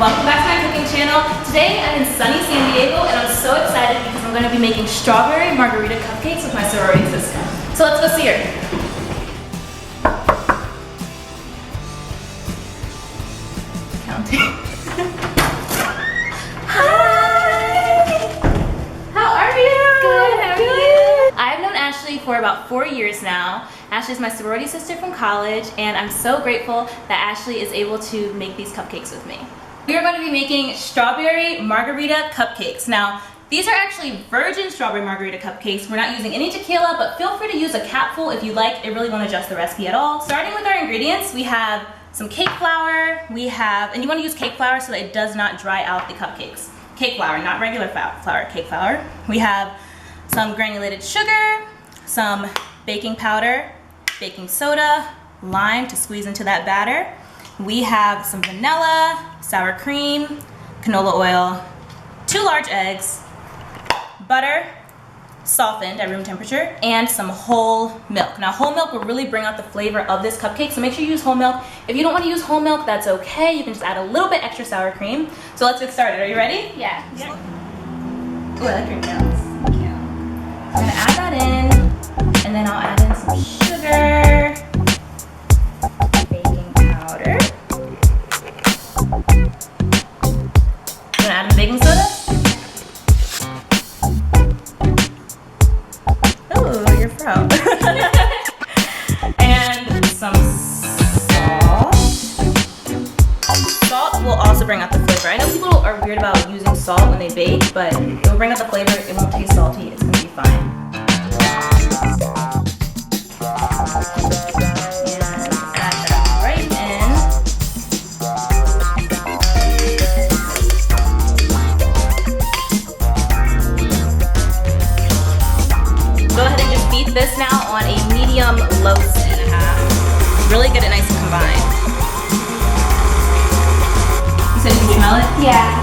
welcome back to my cooking channel. Today I'm in sunny San Diego and I'm so excited because I'm going to be making strawberry margarita cupcakes with my sorority sister. So let's go see her. Counting. Hi! How are you? Good, how are you? I've known Ashley for about 4 years now. Ashley's my sorority sister from college, and I'm so grateful that Ashley is able to make these cupcakes with me. We are going to be making strawberry margarita cupcakes. Now, these are actually virgin strawberry margarita cupcakes. We're not using any tequila, but feel free to use a capful if you like. It really won't adjust the recipe at all. Starting with our ingredients, we have some cake flour. And you want to use cake flour so that it does not dry out the cupcakes. Cake flour, not regular flour, cake flour. We have some granulated sugar, some baking powder, baking soda, lime to squeeze into that batter. We have some vanilla, sour cream, canola oil, 2 large eggs, butter, softened at room temperature, and some whole milk. Now, whole milk will really bring out the flavor of this cupcake, so make sure you use whole milk. If you don't want to use whole milk, that's okay. You can just add a little bit extra sour cream. So let's get started. Are you ready? Yeah. Ooh, I like your nails. Thank you. I'm gonna add that in, and then I'll add in some sugar, baking powder. I'm gonna add in baking soda. Ooh, you're pro. And some salt. Salt will also bring out the flavor. I know people are weird about using salt when they bake, but it will bring out the flavor. It won't taste salty. It's gonna be fine. This now on a medium-low speed. Really get it nice and combined. You said you can smell it? Yeah.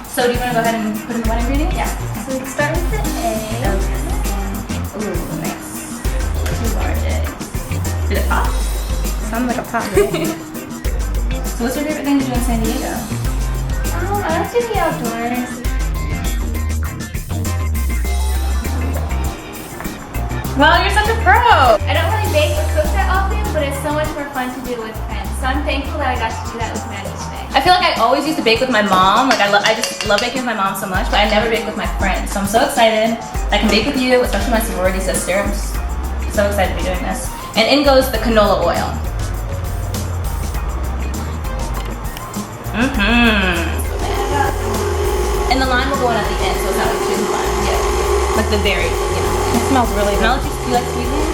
So do you want to go ahead and put in the one ingredient? Yeah. So we start with the egg. Okay. Ooh, nice. 2 large eggs. Did it pop? Sounds like a pop, right? So what's your favorite thing to do in San Diego? I like to be outdoors. Well, you're such a pro! I don't really bake or cook that often, but it's so much more fun to do with friends. So I'm thankful that I got to do that with Maddie today. I feel like I always used to bake with my mom. Like I just love baking with my mom so much, but I never bake with my friends. So I'm so excited I can bake with you, especially my sorority sister. I'm just so excited to be doing this. And in goes the canola oil. And the lime will go in at the end, so it's not like too lime. Yeah. Like the very, It smells really good. Do you like sweet things?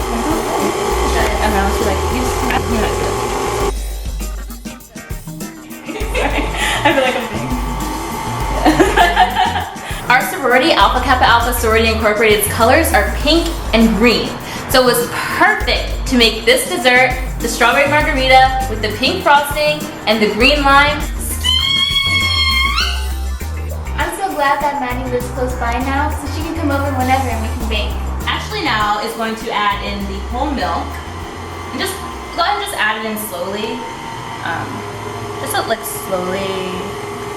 Okay, she like these. You're not good. I feel like I'm being. Our sorority, Alpha Kappa Alpha Sorority Incorporated's colors are pink and green. So it was perfect to make this dessert, the strawberry margarita with the pink frosting and the green lime. I'm so glad that Maddie lives close by now, so she can come over whenever and we can bake. Ashley now is going to add in the whole milk. And just go ahead and just add it in slowly. Just so like slowly.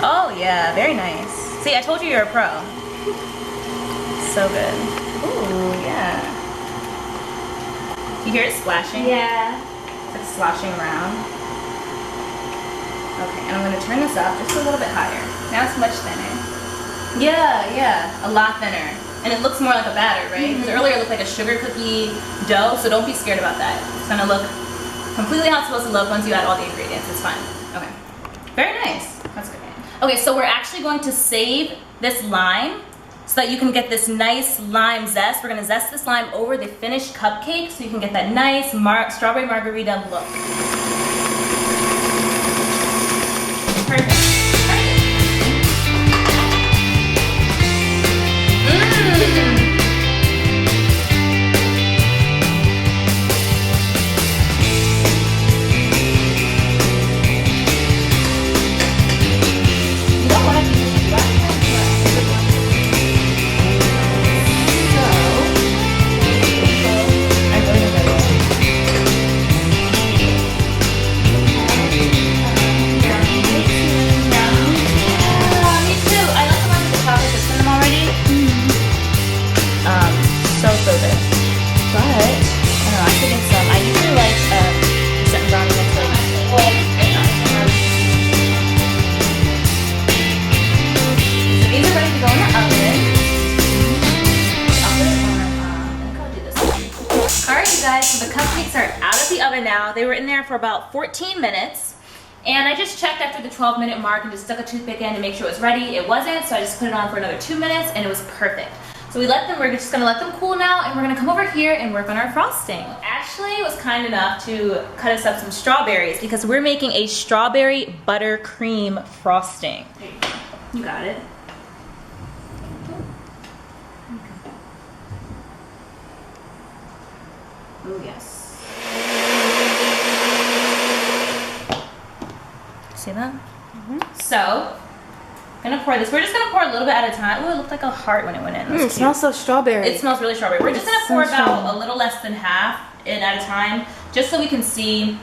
Oh yeah, very nice. See, I told you you're a pro. So good. Ooh, yeah. You hear it splashing? Yeah. It's like sloshing around. Okay, and I'm gonna turn this up just a little bit higher. Now it's much thinner. Yeah, a lot thinner. And it looks more like a batter, right? Because earlier it looked like a sugar cookie dough, so don't be scared about that. It's gonna look completely how it's supposed to look once you add all the ingredients. It's fine. Okay. Very nice. That's good. Okay, so we're actually going to save this lime so that you can get this nice lime zest. We're gonna zest this lime over the finished cupcake so you can get that nice strawberry margarita look. Perfect. of the oven now. They were in there for about 14 minutes. And I just checked after the 12-minute mark and just stuck a toothpick in to make sure it was ready. It wasn't, so I just put it on for another 2 minutes and it was perfect. So we're just gonna let them cool now, and we're gonna come over here and work on our frosting. Ashley was kind enough to cut us up some strawberries because we're making a strawberry buttercream frosting. You got it. Oh yes. See that? So, I'm gonna pour this. We're just gonna pour a little bit at a time. Oh, it looked like a heart when it went in. It smells so strawberry. It smells really strawberry. We're just gonna pour about a little less than half in at a time, just so we can see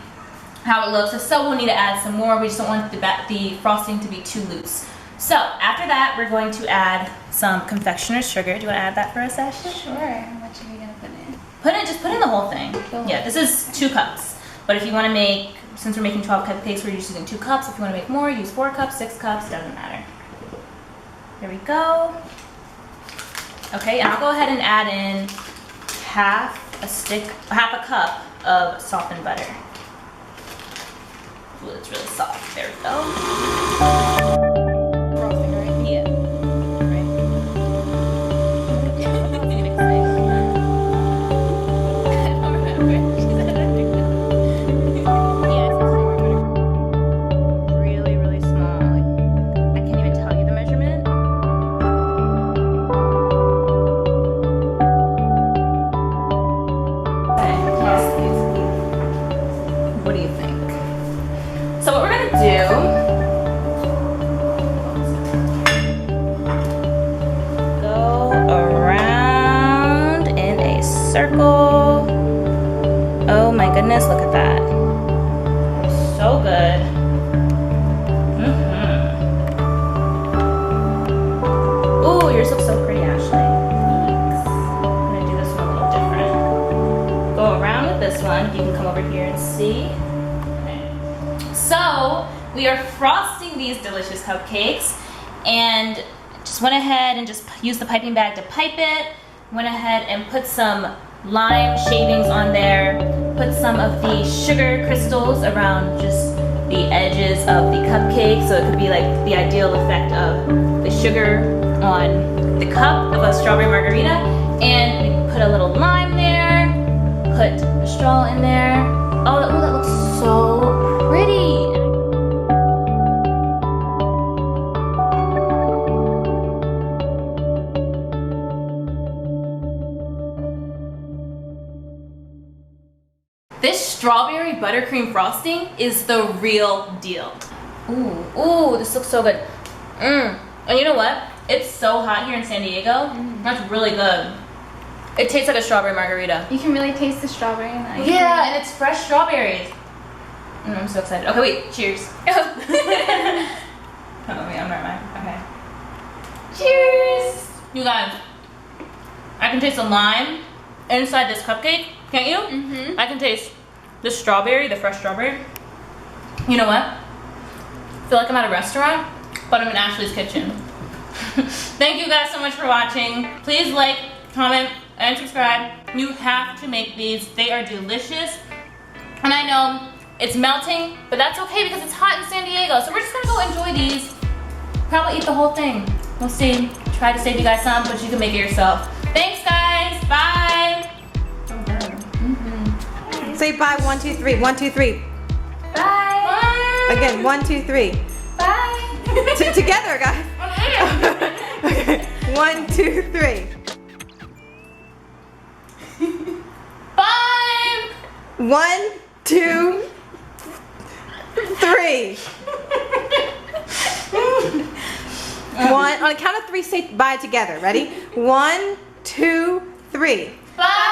how it looks. So we'll need to add some more. We just don't want the frosting to be too loose. So after that, we're going to add some confectioner's sugar. Do you want to add that for us, Ashley? Sure. How much are we gonna put in? Just put in the whole thing. Yeah, this is 2 cups. But if you want to make, since we're making 12 cupcakes, we're just using 2 cups. If you want to make more, use 4 cups, 6 cups, doesn't matter. There we go. Okay, and I'll go ahead and add in half a cup of softened butter. Ooh, it's really soft. There we go. Frosting, right? Yeah. Circle. Oh my goodness, look at that. So good. Ooh, yours looks so pretty, Ashley. Thanks. I'm gonna do this one a little different. Go around with this one. You can come over here and see. Okay. So, we are frosting these delicious cupcakes and just went ahead and just used the piping bag to pipe it. Went ahead and put some lime shavings on there, put some of the sugar crystals around just the edges of the cupcake, so it could be like the ideal effect of the sugar on the cup of a strawberry margarita. And we put a little lime there, put a straw in there. Oh, that looks so pretty. This strawberry buttercream frosting is the real deal. Ooh, this looks so good. And you know what? It's so hot here in San Diego. That's really good. It tastes like a strawberry margarita. You can really taste the strawberry in the ice. Yeah, and it's fresh strawberries. I'm so excited. Okay, wait, cheers. Oh, wait, I'm not mine. Okay. Cheers! You guys, I can taste the lime inside this cupcake. Can't you? I can taste the strawberry, the fresh strawberry. You know what? I feel like I'm at a restaurant, but I'm in Ashley's kitchen. Thank you guys so much for watching. Please like, comment, and subscribe. You have to make these. They are delicious. And I know it's melting, but that's okay because it's hot in San Diego. So we're just gonna go enjoy these. Probably eat the whole thing. We'll see. Try to save you guys some, but you can make it yourself. Thanks guys, bye. Say bye, 1, 2, 3, 1, 2, 3. Bye. Bye. Again, 1, 2, 3. Bye. Together, guys. Okay. 1, 2, 3. Bye. 1, 2, 3. On a count of 3, say bye together. Ready? 1, 2, 3. Bye.